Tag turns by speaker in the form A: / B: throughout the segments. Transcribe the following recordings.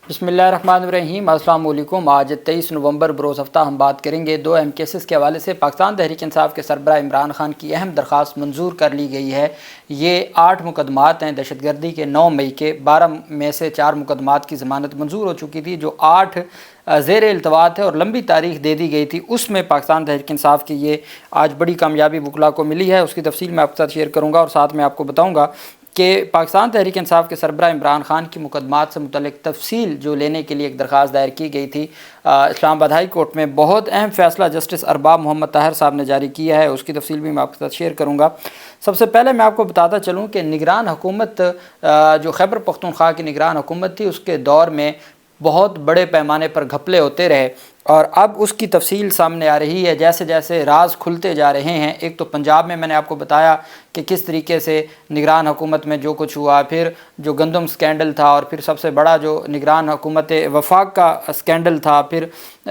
A: بسم اللہ الرحمن الرحیم۔ السلام علیکم۔ آج 23 نومبر بروز ہفتہ ہم بات کریں گے 2 اہم کیسز کے حوالے سے۔ پاکستان تحریک انصاف کے سربراہ عمران خان کی اہم درخواست منظور کر لی گئی ہے۔ یہ 8 مقدمات ہیں دہشت گردی کے 9 مئی کے، 12 میں سے 4 مقدمات کی ضمانت منظور ہو چکی تھی، جو 8 زیر التوا تھے اور لمبی تاریخ دے دی گئی تھی۔ اس میں پاکستان تحریک انصاف کی یہ آج بڑی کامیابی وکلاء کو ملی ہے، اس کی تفصیل میں آپ کے ساتھ شیئر کروں گا، اور ساتھ میں آپ کو بتاؤں گا کہ پاکستان تحریک انصاف کے سربراہ عمران خان کی مقدمات سے متعلق تفصیل جو لینے کے لیے ایک درخواست دائر کی گئی تھی اسلام آباد ہائی کورٹ میں، بہت اہم فیصلہ جسٹس ارباب محمد طاہر صاحب نے جاری کیا ہے، اس کی تفصیل بھی میں آپ کے ساتھ شیئر کروں گا۔ سب سے پہلے میں آپ کو بتاتا چلوں کہ نگران حکومت جو خیبر پختونخوا کی نگران حکومت تھی، اس کے دور میں بہت بڑے پیمانے پر گھپلے ہوتے رہے، اور اب اس کی تفصیل سامنے آ رہی ہے جیسے جیسے راز کھلتے جا رہے ہیں۔ ایک تو پنجاب میں نے آپ کو بتایا کہ کس طریقے سے نگران حکومت میں جو کچھ ہوا، پھر جو گندم سکینڈل تھا، اور پھر سب سے بڑا جو نگران حکومت وفاق کا سکینڈل تھا، پھر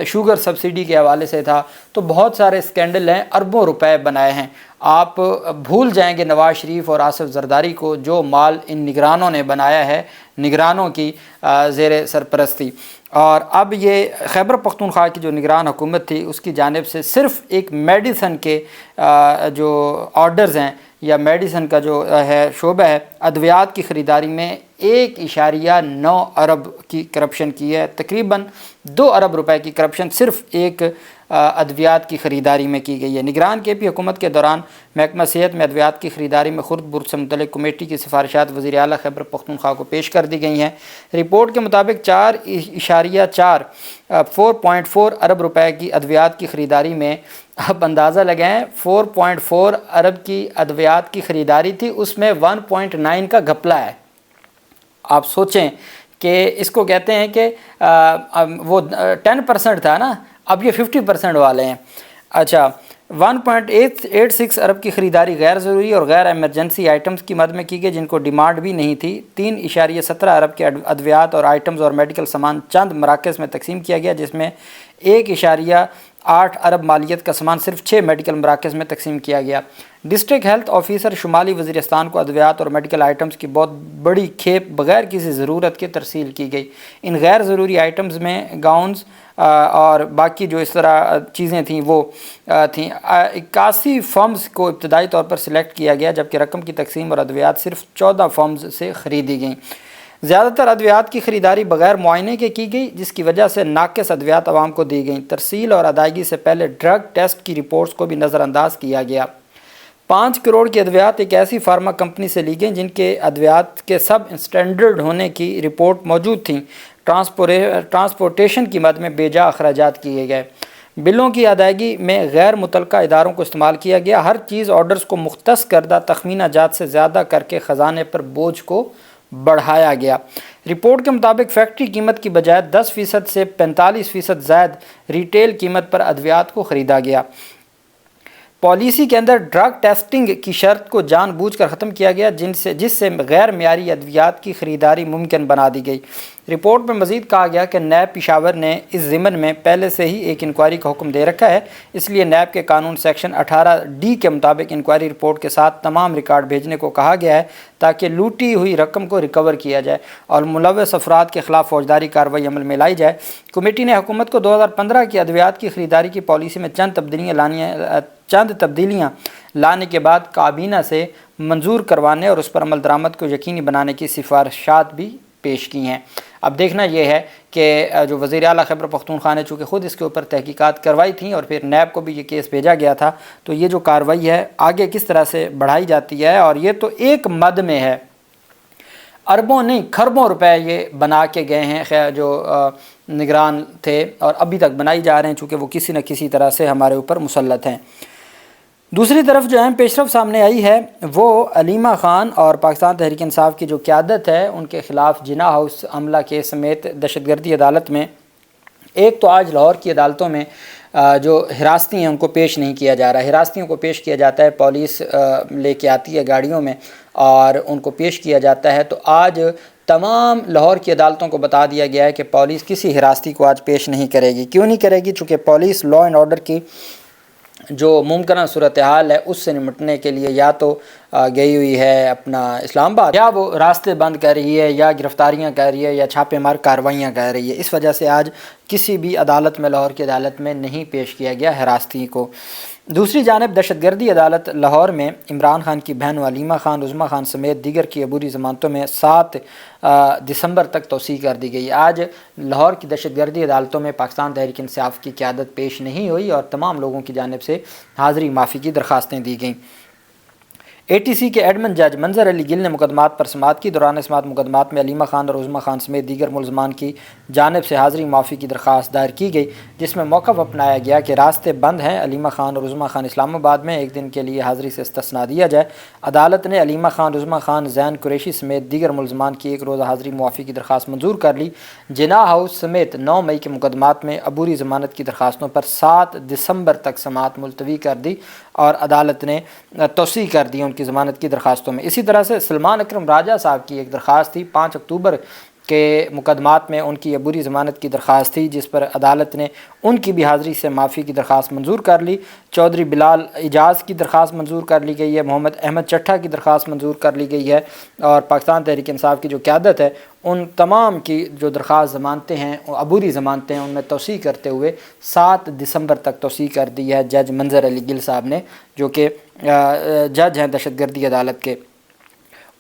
A: شوگر سبسڈی کے حوالے سے تھا، تو بہت سارے سکینڈل ہیں، اربوں روپے بنائے ہیں۔ آپ بھول جائیں گے نواز شریف اور آصف زرداری کو، جو مال ان نگرانوں نے بنایا ہے، نگرانوں کی زیر سرپرستی۔ اور اب یہ خیبر پختونخوا کی جو نگران حکومت تھی، اس کی جانب سے صرف ایک میڈیسن کے جو آرڈرز ہیں، یا میڈیسن کا جو ہے شعبہ ہے، ادویات کی خریداری میں 1.9 ارب کی کرپشن کی ہے۔ تقریباً 2 ارب روپے کی کرپشن صرف ایک ادویات کی خریداری میں کی گئی ہے۔ نگران کے پی حکومت کے دوران محکمہ صحت میں ادویات کی خریداری میں خرد برد سے متعلق کمیٹی کی سفارشات وزیر اعلیٰ خیبر پختونخوا کو پیش کر دی گئی ہیں۔ رپورٹ کے مطابق 4.4 ارب روپے کی ادویات کی خریداری میں، اب اندازہ لگائیں، 4.4 ارب کی ادویات کی خریداری تھی، اس میں 1.9 کا گھپلا ہے۔ آپ سوچیں کہ اس کو کہتے ہیں کہ وہ 10% تھا نا، اب یہ 50% والے ہیں۔ اچھا، 1.86 ارب کی خریداری غیر ضروری اور غیر ایمرجنسی آئٹمز کی مد میں کی گئی، جن کو ڈیمانڈ بھی نہیں تھی۔ 3.17 ارب کے ادویات اور آئٹمز اور میڈیکل سامان چند مراکز میں تقسیم کیا گیا، جس میں 1.8 ارب مالیت کا سامان صرف 6 میڈیکل مراکز میں تقسیم کیا گیا۔ ڈسٹرکٹ ہیلتھ آفیسر شمالی وزیرستان کو ادویات اور میڈیکل آئٹمز کی بہت بڑی کھیپ بغیر کسی ضرورت کے ترسیل کی گئی۔ ان غیر ضروری آئٹمز میں گاؤنز اور باقی جو اس طرح چیزیں تھیں وہ تھیں۔ 81 فرمز کو ابتدائی طور پر سلیکٹ کیا گیا، جبکہ رقم کی تقسیم اور ادویات صرف 14 فرمز سے خریدی گئیں۔ زیادہ تر ادویات کی خریداری بغیر معائنے کے کی گئی، جس کی وجہ سے ناقص ادویات عوام کو دی گئیں۔ ترسیل اور ادائیگی سے پہلے ڈرگ ٹیسٹ کی رپورٹس کو بھی نظر انداز کیا گیا۔ 5 کروڑ کی ادویات ایک ایسی فارما کمپنی سے لی گئیں جن کے ادویات کے سب اسٹینڈرڈ ہونے کی رپورٹ موجود تھیں۔ ٹرانسپورٹیشن کی مد میں بے جا اخراجات کیے گئے۔ بلوں کی ادائیگی میں غیر متعلقہ اداروں کو استعمال کیا گیا۔ ہر چیز آرڈرز کو مختص کردہ تخمینہ جات سے زیادہ کر کے خزانے پر بوجھ کو بڑھایا گیا۔ رپورٹ کے مطابق فیکٹری قیمت کی بجائے 10% سے 45% زائد ریٹیل قیمت پر ادویات کو خریدا گیا۔ پالیسی کے اندر ڈرگ ٹیسٹنگ کی شرط کو جان بوجھ کر ختم کیا گیا، جس سے غیر معیاری ادویات کی خریداری ممکن بنا دی گئی۔ رپورٹ میں مزید کہا گیا کہ نیب پشاور نے اس ضمن میں پہلے سے ہی ایک انکوائری کا حکم دے رکھا ہے، اس لیے نیب کے قانون سیکشن 18D کے مطابق انکوائری رپورٹ کے ساتھ تمام ریکارڈ بھیجنے کو کہا گیا ہے، تاکہ لوٹی ہوئی رقم کو ریکور کیا جائے اور ملوث افراد کے خلاف فوجداری کارروائی عمل میں لائی جائے۔ کمیٹی نے حکومت کو 2015 کی ادویات کی خریداری کی پالیسی میں چند تبدیلیاں لانے کے بعد کابینہ سے منظور کروانے اور اس پر عمل درآمد کو یقینی بنانے کی سفارشات بھی پیش کی ہیں۔ اب دیکھنا یہ ہے کہ جو وزیر اعلیٰ خیبر پختونخوا نے چونکہ خود اس کے اوپر تحقیقات کروائی تھیں اور پھر نیب کو بھی یہ کیس بھیجا گیا تھا، تو یہ جو کارروائی ہے آگے کس طرح سے بڑھائی جاتی ہے، اور یہ تو ایک مد میں ہے، اربوں نہیں کھربوں روپے یہ بنا کے گئے ہیں جو نگران تھے، اور ابھی تک بنائی جا رہے ہیں، چونکہ وہ کسی نہ کسی طرح سے ہمارے اوپر مسلط ہیں۔ دوسری طرف جو اہم پیش رفت سامنے آئی ہے وہ علیمہ خان اور پاکستان تحریک انصاف کی جو قیادت ہے، ان کے خلاف جناح ہاؤس حملہ کیس سمیت دہشت گردی عدالت میں ایک تو آج لاہور کی عدالتوں میں جو حراستی ہیں ان کو پیش نہیں کیا جا رہا۔ حراستیوں کو پیش کیا جاتا ہے، پولیس لے کے آتی ہے گاڑیوں میں اور ان کو پیش کیا جاتا ہے۔ تو آج تمام لاہور کی عدالتوں کو بتا دیا گیا ہے کہ پولیس کسی حراستی کو آج پیش نہیں کرے گی۔ کیوں نہیں کرے گی؟ چونکہ پولیس لا اینڈ آرڈر کی جو ممکنہ صورتحال ہے اس سے نمٹنے کے لیے یا تو گئی ہوئی ہے اپنا اسلام آباد، یا وہ راستے بند کر رہی ہے، یا گرفتاریاں کر رہی ہے، یا چھاپے مار کارروائیاں کر رہی ہے۔ اس وجہ سے آج کسی بھی عدالت میں، لاہور کی عدالت میں نہیں پیش کیا گیا حراستی کو۔ دوسری جانب دہشت گردی عدالت لاہور میں عمران خان کی بہن علیمہ خان، عظمیٰ خان سمیت دیگر کی عبوری ضمانتوں میں 7 دسمبر تک توسیع کر دی گئی۔ آج لاہور کی دہشت گردی عدالتوں میں پاکستان تحریک انصاف کی قیادت پیش نہیں ہوئی اور تمام لوگوں کی جانب سے حاضری معافی کی درخواستیں دی گئیں۔ اے ٹی سی کے ایڈمن جج منظر علی گل نے مقدمات پر سماعت کی۔ دوران سماعت مقدمات میں علیمہ خان اور عظمیٰ خان سمیت دیگر ملزمان کی جانب سے حاضری معافی کی درخواست دائر کی گئی، جس میں موقف اپنایا گیا کہ راستے بند ہیں، علیمہ خان اور عظمیٰ خان اسلام آباد میں، ایک دن کے لیے حاضری سے استثناء دیا جائے۔ عدالت نے علیمہ خان، عظمیٰ خان، زین قریشی سمیت دیگر ملزمان کی ایک روزہ حاضری معافی کی درخواست منظور کر لی۔ جناح ہاؤس سمیت 9 مئی کے مقدمات میں عبوری ضمانت کی درخواستوں پر 7 دسمبر تک سماعت ملتوی کر دی اور عدالت نے توسیع کر دی ان کی ضمانت کی درخواستوں میں۔ اسی طرح سے سلمان اکرم راجہ صاحب کی ایک درخواست تھی، 5 اکتوبر کے مقدمات میں ان کی عبوری ضمانت کی درخواست تھی، جس پر عدالت نے ان کی بھی حاضری سے معافی کی درخواست منظور کر لی۔ چودھری بلال اجاز کی درخواست منظور کر لی گئی ہے، محمد احمد چٹھا کی درخواست منظور کر لی گئی ہے، اور پاکستان تحریک انصاف کی جو قیادت ہے ان تمام کی جو درخواست ضمانتیں ہیں، عبوری ضمانتیں ہیں، ان میں توسیع کرتے ہوئے 7 دسمبر تک توسیع کر دی ہے جج منظر علی گل صاحب نے، جو کہ جج ہیں دہشت گردی عدالت کے۔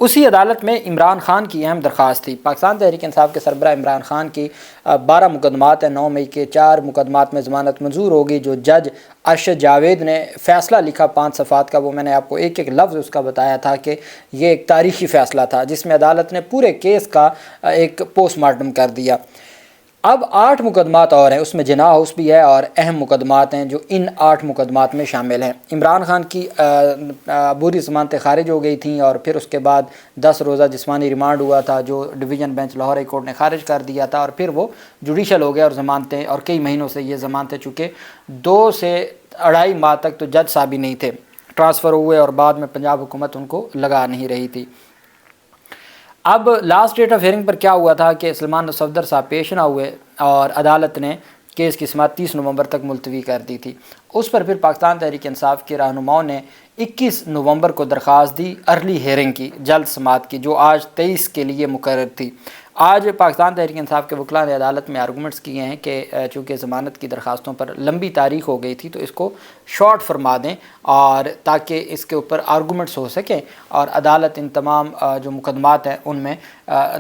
A: اسی عدالت میں عمران خان کی اہم درخواست تھی۔ پاکستان تحریک انصاف کے سربراہ عمران خان کی 12 مقدمات ہیں۔ 9 مئی کے 4 مقدمات میں ضمانت منظور ہوگی۔ جو جج ارشد جاوید نے فیصلہ لکھا 5 صفحات کا، وہ میں نے آپ کو ایک ایک لفظ اس کا بتایا تھا کہ یہ ایک تاریخی فیصلہ تھا، جس میں عدالت نے پورے کیس کا ایک پوسٹ مارٹم کر دیا۔ اب 8 مقدمات اور ہیں، اس میں جناح ہاؤس بھی ہے، اور اہم مقدمات ہیں جو ان 8 مقدمات میں شامل ہیں۔ عمران خان کی عبوری ضمانتیں خارج ہو گئی تھیں، اور پھر اس کے بعد 10 روزہ جسمانی ریمانڈ ہوا تھا، جو division bench Lahore high court نے خارج کر دیا تھا، اور پھر وہ جوڈیشل ہو گیا، اور ضمانتیں، اور کئی مہینوں سے یہ ضمانتیں، چونکہ 2 سے 2.5 ماہ تک تو جج صاحب ہی نہیں تھے، ٹرانسفر ہوئے، اور بعد میں پنجاب حکومت ان کو لگا نہیں رہی تھی۔ اب لاسٹ ڈیٹ آف ہیئرنگ پر کیا ہوا تھا کہ سلمان صفدر صاحب پیش نہ ہوئے، اور عدالت نے کیس کی سماعت 30 نومبر تک ملتوی کر دی تھی۔ اس پر پھر پاکستان تحریک انصاف کے رہنماؤں نے 21 نومبر کو درخواست دی ارلی ہیئرنگ کی، جلد سماعت کی، جو آج 23 کے لیے مقرر تھی۔ آج پاکستان تحریک انصاف کے وکلاء نے عدالت میں آرگومنٹس کیے ہیں کہ چونکہ ضمانت کی درخواستوں پر لمبی تاریخ ہو گئی تھی تو اس کو شارٹ فرما دیں، اور تاکہ اس کے اوپر آرگومنٹس ہو سکیں اور عدالت ان تمام جو مقدمات ہیں ان میں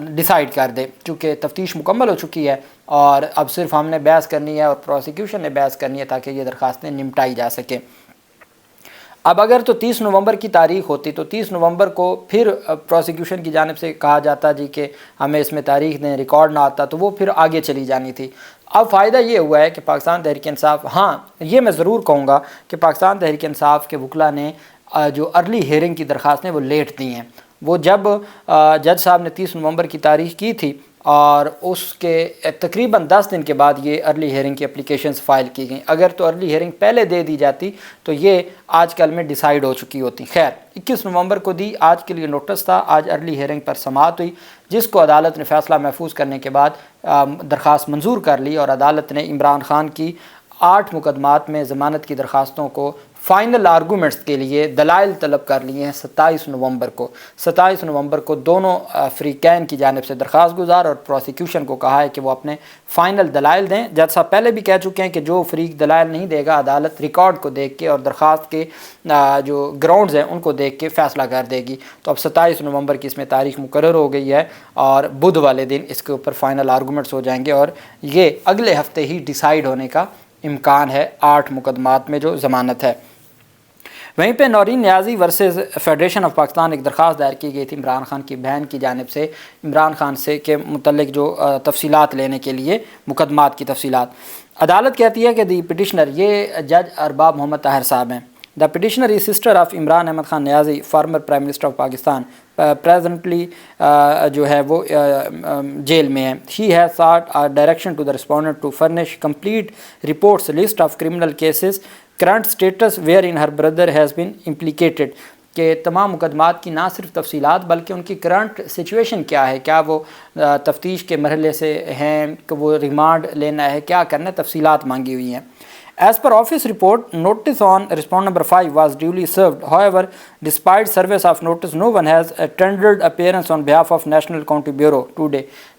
A: ڈیسائیڈ کر دے، چونکہ تفتیش مکمل ہو چکی ہے اور اب صرف ہم نے بحث کرنی ہے اور پروسیکیوشن نے بحث کرنی ہے تاکہ یہ درخواستیں نمٹائی جا سکیں۔ اب اگر تو 30 نومبر کی تاریخ ہوتی تو 30 نومبر کو پھر پروسیکیوشن کی جانب سے کہا جاتا جی کہ ہمیں اس میں تاریخ دیں، ریکارڈ نہ آتا تو وہ پھر آگے چلی جانی تھی۔ اب فائدہ یہ ہوا ہے کہ پاکستان تحریک انصاف، ہاں یہ میں ضرور کہوں گا کہ پاکستان تحریک انصاف کے وکلاء نے جو ارلی ہیئرنگ کی درخواستیں وہ لیٹ دی ہیں۔ وہ جب جج صاحب نے 30 نومبر کی تاریخ کی تھی اور اس کے تقریباً 10 دن کے بعد یہ ارلی ہیئرنگ کی اپلیکیشنز فائل کی گئیں، اگر تو ارلی ہیئرنگ پہلے دے دی جاتی تو یہ آج کل میں ڈیسائیڈ ہو چکی ہوتی۔ خیر 21 نومبر کو دی، آج کے لیے نوٹس تھا، آج ارلی ہیئرنگ پر سماعت ہوئی، جس کو عدالت نے فیصلہ محفوظ کرنے کے بعد درخواست منظور کر لی، اور عدالت نے عمران خان کی 8 مقدمات میں ضمانت کی درخواستوں کو فائنل آرگومنٹس کے لیے دلائل طلب کر لیے ہیں 27 نومبر کو۔ 27 نومبر کو دونوں فریقین کی جانب سے درخواست گزار اور پروسیکیوشن کو کہا ہے کہ وہ اپنے فائنل دلائل دیں۔ جج صاحب پہلے بھی کہہ چکے ہیں کہ جو فریق دلائل نہیں دے گا عدالت ریکارڈ کو دیکھ کے اور درخواست کے جو گراؤنڈز ہیں ان کو دیکھ کے فیصلہ کر دے گی۔ تو اب 27 نومبر کی اس میں تاریخ مقرر ہو گئی ہے، اور بدھ والے دن اس کے اوپر فائنل آرگومنٹس ہو جائیں گے، اور یہ اگلے ہفتے ہی ڈیسائیڈ ہونے کا امکان ہے 8 مقدمات میں جو ضمانت ہے۔ وہیں پہ نورین نیازی ورسز فیڈریشن آف پاکستان ایک درخواست دائر کی گئی تھی عمران خان کی بہن کی جانب سے، عمران خان سے کے متعلق جو تفصیلات لینے کے لیے، مقدمات کی تفصیلات۔ عدالت کہتی ہے کہ دی پٹیشنر، یہ جج ارباب محمد طاہر صاحب ہیں، the petitioner is sister of Imran Ahmed Khan Niazi, former prime minister of Pakistan, presently جو ہے وہ جیل میں ہے۔ He has sought direction to the respondent to furnish complete reports list of criminal cases current status where in her brother has been implicated, کہ تمام مقدمات کی نہ صرف تفصیلات بلکہ ان کی کرنٹ سچویشن کیا ہے، کیا وہ تفتیش کے مرحلے سے ہیں، کہ وہ ریمانڈ لینا ہے، کیا کرنا ہے، تفصیلات مانگی ہوئی ہیں۔ As per office report, notice on respondent number 5 was duly served. However, despite service of notice, no one has tendered appearance on behalf of National Accounting Bureau today.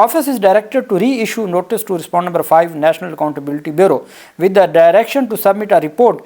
A: Office is directed to reissue notice to respondent number 5 National Accountability Bureau with the direction to submit a report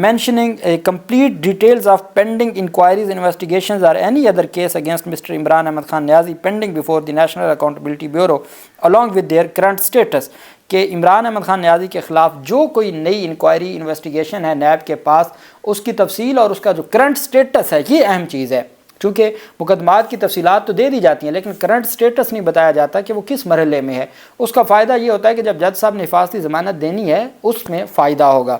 A: mentioning complete details of pending inquiries, investigations or any other case against Mr. Imran Ahmad Khan Niazi pending before the National Accountability Bureau along with their current status. کہ عمران احمد خان نیازی کے خلاف جو کوئی نئی inquiry investigation ہے NAB کے پاس، اس کی تفصیل اور اس کا جو کرنٹ سٹیٹس ہے، یہ اہم چیز ہے. چونکہ مقدمات کی تفصیلات تو دے دی جاتی ہیں لیکن کرنٹ سٹیٹس نہیں بتایا جاتا کہ وہ کس مرحلے میں ہے. اس کا فائدہ یہ ہوتا ہے کہ جب جج صاحب نے حفاظتی ضمانت دینی ہے اس میں فائدہ ہوگا.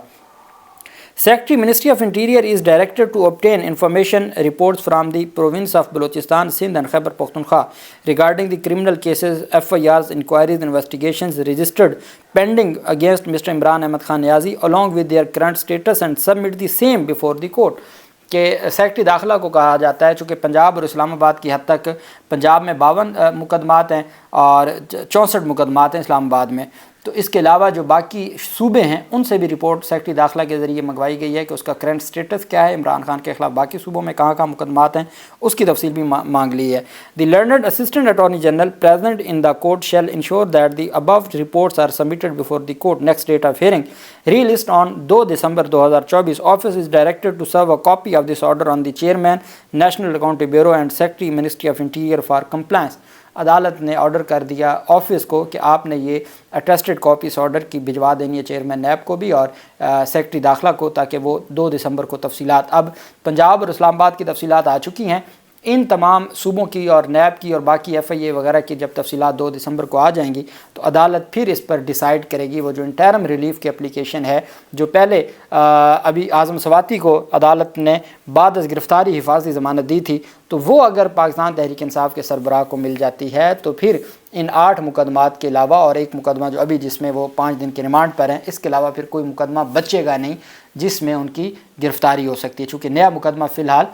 A: Secretary Ministry of Interior is directed to obtain information reports from the province of Balochistan, Sindh and Khyber Pakhtunkhwa regarding the criminal cases, FIRs, inquiries, investigations registered pending against Mr. Imran Ahmad Khan Niazi along with their current status and submit the same before the court. کہ secretary داخلہ کو کہا جاتا ہے چونکہ پنجاب اور اسلام آباد کی حد تک پنجاب میں 52 مقدمات ہیں اور 64 مقدمات ہیں اسلام آباد میں، تو اس کے علاوہ جو باقی صوبے ہیں ان سے بھی رپورٹ سیکٹری داخلہ کے ذریعے منگوائی گئی ہے کہ اس کا کرنٹ سٹیٹس کیا ہے، عمران خان کے خلاف باقی صوبوں میں کہاں کہاں مقدمات ہیں، اس کی تفصیل بھی مانگ لی ہے. The learned assistant attorney general present in the court shall ensure that the above reports are submitted before the court. Next date of hearing re list on 2 December 2024. Office is directed to serve a copy of this order on the chairman national accounting bureau and secretary ministry of interior for compliance. عدالت نے order کر دیا office کو کہ آپ نے یہ attested copy اس order کی بھجوا دینی ہے چیئرمین نیب کو بھی اور سیکرٹری داخلہ کو، تاکہ وہ 2 دسمبر کو تفصیلات، اب پنجاب اور اسلام آباد کی تفصیلات آ چکی ہیں، ان تمام صوبوں کی اور نیب کی اور باقی FIA وغیرہ کی جب تفصیلات 2 دسمبر کو آ جائیں گی تو عدالت پھر اس پر ڈیسائیڈ کرے گی. وہ جو انٹرم ریلیف کی اپلیکیشن ہے جو پہلے ابھی اعظم سواتی کو عدالت نے بعد از گرفتاری حفاظتی ضمانت دی تھی، تو وہ اگر پاکستان تحریک انصاف کے سربراہ کو مل جاتی ہے تو پھر ان 8 مقدمات کے علاوہ اور ایک مقدمہ جو ابھی جس میں وہ 5 دن کے ریمانڈ پر ہیں، اس کے علاوہ پھر کوئی مقدمہ بچے گا نہیں جس میں ان کی گرفتاری ہو سکتی ہے. چونکہ نیا مقدمہ فی الحال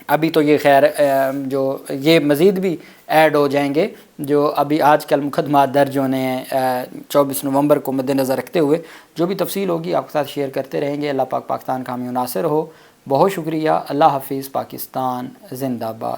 A: ابھی تو یہ خیر جو یہ مزید بھی ایڈ ہو جائیں گے جو ابھی آج کل مقدمات درج ہونے ہیں 24 نومبر کو مد نظر رکھتے ہوئے. جو بھی تفصیل ہوگی آپ کے ساتھ شیئر کرتے رہیں گے. اللہ پاک پاکستان کا حامی و ناصر ہو. بہت شکریہ. اللہ حافظ. پاکستان زندہ باد.